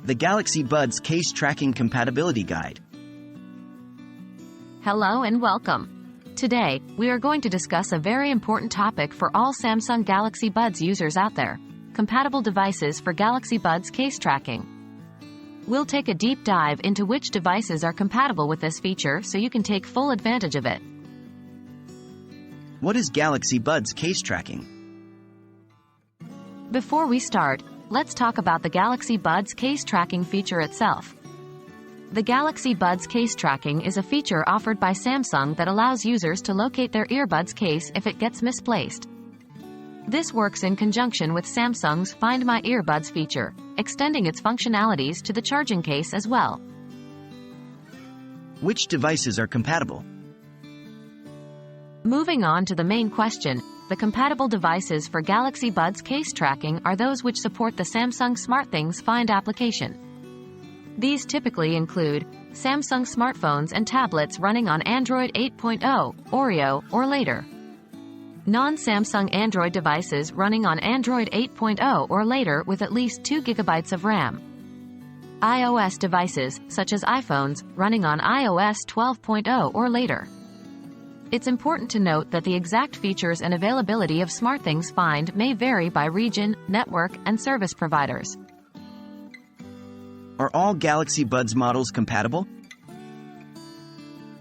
The Galaxy Buds Case Tracking Compatibility Guide. Hello and welcome. Today, we are going to discuss a very important topic for all Samsung Galaxy Buds users out there: compatible devices for Galaxy Buds case tracking. We'll take a deep dive into which devices are compatible with this feature so you can take full advantage of it. What is Galaxy Buds Case Tracking? Before we start, let's talk about the Galaxy Buds case tracking feature itself. The Galaxy Buds case tracking is a feature offered by Samsung that allows users to locate their earbuds case if it gets misplaced. This works in conjunction with Samsung's Find My Earbuds feature, extending its functionalities to the charging case as well. Which devices are compatible? Moving on to the main question, the compatible devices for Galaxy Buds case tracking are those which support the Samsung SmartThings Find application. These typically include Samsung smartphones and tablets running on Android 8.0, Oreo, or later. Non-Samsung Android devices running on Android 8.0 or later with at least 2 GB of RAM. iOS devices, such as iPhones, running on iOS 12.0 or later. It's important to note that the exact features and availability of SmartThings Find may vary by region, network, and service providers. Are all Galaxy Buds models compatible?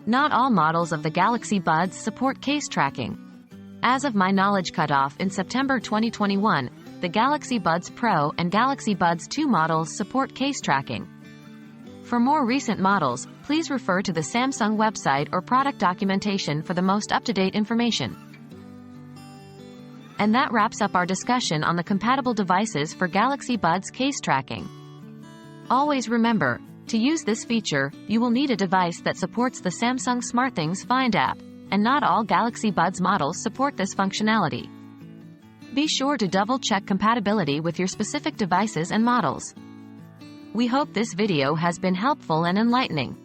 Not all models of the Galaxy Buds support case tracking. As of my knowledge cutoff in September 2021, the Galaxy Buds Pro and Galaxy Buds 2 models support case tracking. For more recent models, please refer to the Samsung website or product documentation for the most up-to-date information. And that wraps up our discussion on the compatible devices for Galaxy Buds case tracking. Always remember, to use this feature, you will need a device that supports the Samsung SmartThings Find app, and not all Galaxy Buds models support this functionality. Be sure to double-check compatibility with your specific devices and models. We hope this video has been helpful and enlightening.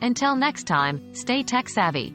Until next time, stay tech-savvy.